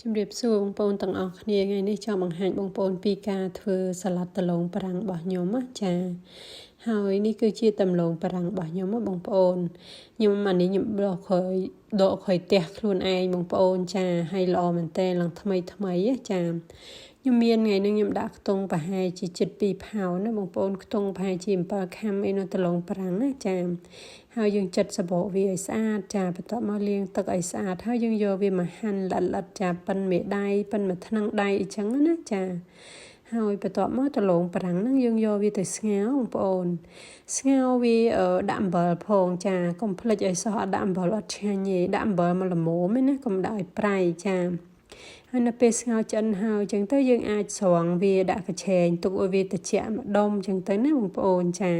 ជំរាបសួរបងប្អូនទាំងអស់គ្នាថ្ងៃនេះចង់បង្ហាញបងប្អូនពីការធ្វើសាឡាត់ដំឡូងបារាំងរបស់ខ្ញុំចាហើយនេះគឺជាដំឡូងបារាំងរបស់ខ្ញុំបងប្អូនខ្ញុំអានេះខ្ញុំដកខើយផ្ទះខ្លួនឯងបងប្អូនចាហើយល្អមែនតើឡើងថ្មីចាខ្ញុំមានថ្ងៃនេះខ្ញុំដាក់ខ្ទង់ប្រហែលជា7-2 ផោនណាបងប្អូនខ្ទង់ប្រហែលជា7ខាំអីនៅដំឡូងបារាំងណាចាហើយយើងចិតសបកវាឲ្យស្អាតចាបន្ទាប់មកលាងទឹកឲ្យស្អាតហើយយើងយកវាមកហាន់ល្អិតចាប៉ិនមេដៃប៉ិនមួយថ្នាំងដៃអញ្ចឹងណាចាហើយបន្ទាប់មកដំឡូងបារាំងហ្នឹងយើងយកវាទៅស្ងោរបងប្អូនស្ងោរវាដាក់អំបិលផងចាកុំភ្លេចឲ្យសោះដាក់អំបិលអត់ឆ្ងាញ់ទេដាក់អំបិលមកល្មមណាកុំដាក់ឲ្យប្រៃចាហើយនៅពេលស្ងោរឆ្អិនហើយចឹងទៅយើងអាចស្រង់វាដាក់កញ្ឆេងទុកឲ្យវាត្រជាក់ម្ដុំចឹងទៅណាបងប្អូនចា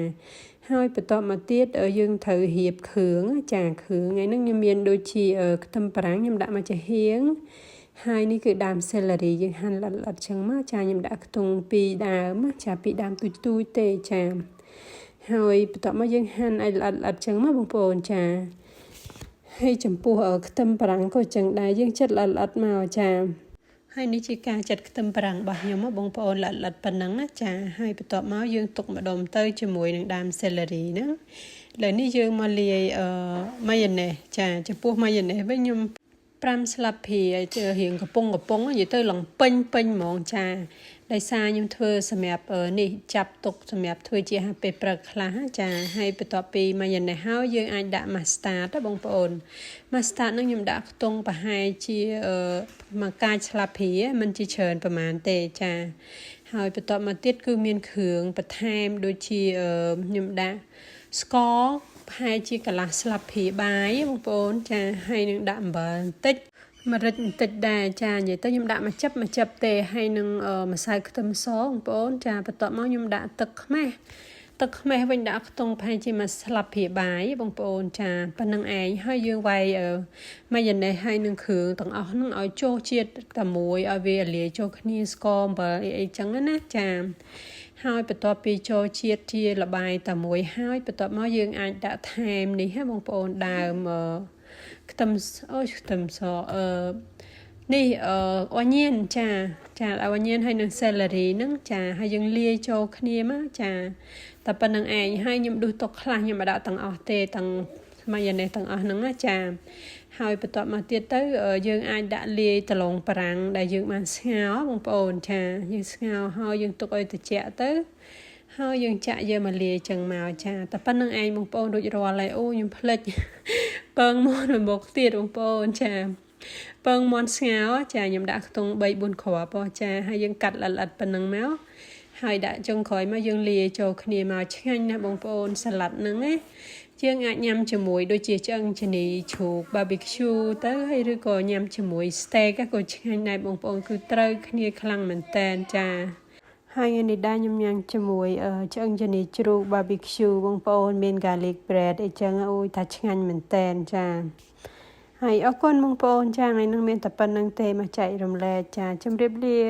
ហើយបន្ទាប់មកទៀតយើងត្រូវរៀបគ្រឿងចាគ្រឿងថ្ងៃហ្នឹងខ្ញុំមានដូចជាខ្ទឹមបារាំងខ្ញុំដាក់មកចាហៀងហើយនេះគឺដើមសេឡារីយើងហាន់ល្អិតចឹងមកចាខ្ញុំដាក់ខ្ទង់2ដើមចា2ដើមទូចទេចាហើយបន្ទាប់មកយើងហាន់ឲ្យល្អិតចឹងមកបងប្អូនចាហើយចំពោះខ្ទឹមបារាំងក៏ចឹងដែរយើងចិតល្អិតមកចាហើយនេះជាការចាត់ខ្ទឹមបារាំងរបស់ខ្ញុំបងប្អូនល្អិតប៉ុណ្ណឹងណាចាហើយបន្ទាប់មកយើងទុកម្ដុំទៅជាមួយនឹងដើមសេឡារីហ្នឹងឥឡូវនេះយើងមកលាយម៉ាយ៉ូណេសចាចំពោះម៉ាយ៉ូណេសវិញខ្ញុំ5ស្លាបព្រារៀងកំប៉ុងនិយាយទៅឡើងពេញហ្មងចាដោយសារខ្ញុំធ្វើសម្រាប់នេះចាប់ទុកសម្រាប់ធ្វើជាពេលព្រឹកខ្លះចាហើយបន្ទាប់ពីម៉ាយ៉ូណេសហើយយើងអាចដាក់ mustard បងប្អូន mustard ហ្នឹងខ្ញុំដាក់ខ្ទង់ប្រហែលជាមួយកាចស្លាបព្រាមិនជាច្រើនប្រហែលទេចាហើយបន្ទាប់មកទៀតគឺមានគ្រឿងបន្ថែមដូចជាខ្ញុំដាក់ស្ករប្រហែលជាកន្លះស្លាបព្រាបាយបងប្អូនចាហើយនឹងដាក់អំបិលបន្តិចម្រេចបន្តិចដែរចានិយាយទៅខ្ញុំដាក់មួយចិបទេហើយនឹងម្សៅខ្ទឹមសបងប្អូនចាបន្ទាប់មកខ្ញុំដាក់ទឹកខ្មេះវិញដាក់ខ្ទង់ប្រហែលជា1ស្លាបព្រាបាយបងប្អូនចាប៉ុណ្្នឹងឯងហើយយើងវាយម៉ាយ៉ូណេសហើយនឹងគ្រឿងទាំងអស់ហ្នឹងឲ្យចូលជាតិតែមួយឲ្យវាលាយចូលគ្នាស្ករអំបិលអីចឹងណាចាហើយបន្ទាប់ពីចូលជាតិជាលបាយតែមួយហើយបន្ទាប់មកយើងអាចដាក់ថែមនេះហ៎បងប្អូនដើមខ្ទឹមសនេះអូញៀនចាអូញៀនហើយនឹងសេឡារីហ្នឹងចាហើយយើងលាយចូលគ្នាមកចាតែប៉ុណ្្នឹងឯងហើយខ្ញុំដួសទុកខ្លះខ្ញុំមិនដាក់ទាំងអស់ទេទាំងម៉ាយ៉ូណេសទាំងអស់ហ្នឹងណាចាហើយបន្ទាប់មកទៀតទៅយើងអាចដាក់លាយដំឡូងបារាំងដែលយើងបានស្ងោរបងប្អូនចាយើងស្ងោរហើយយើងទុកឲ្យត្រជាក់ទៅហើយយើងចាក់យកមកលាយចឹងមកចាតែប៉ុណ្្នឹងឯងបងប្អូនរួចរាល់ហើយអូខ្ញុំភ្លេចពងមាន់មួយមុខទៀតបងប្អូនចាពងមាន់ស្ងោរចាខ្ញុំដាក់ខ្ទង់3-4 គ្រាប់ចាហើយយើងកាត់ល្អិតប៉ុណ្្នឹងមកហើយដាក់ចុងក្រោយមកយើងលាយចូលគ្នាមកឆ្ងាញ់ណាស់បងប្អូនសាឡាត់ហ្នឹងណាយើងអាចញ៉ាំជាមួយដូចជាឆ្អឹងជំនីជ្រូក barbecue ទៅហើយឬក៏ញ៉ាំជាមួយ steak ក៏ឆ្ងាញ់ដែរបងប្អូនគឺត្រូវគ្នាខ្លាំងមែនតែនចាហើយថ្ងៃនេះដែរខ្ញុំញ៉ាំជាមួយឆ្អឹងជំនីជ្រូក barbecue បងប្អូនមាន garlic bread អីចឹងអូយថាឆ្ងាញ់មែនតែនចាហើយអរគុណបងប្អូនចាថ្ងៃនេះមានតែប៉ុណ្្នឹងទេមកចែករំលែកចាជម្រាបលា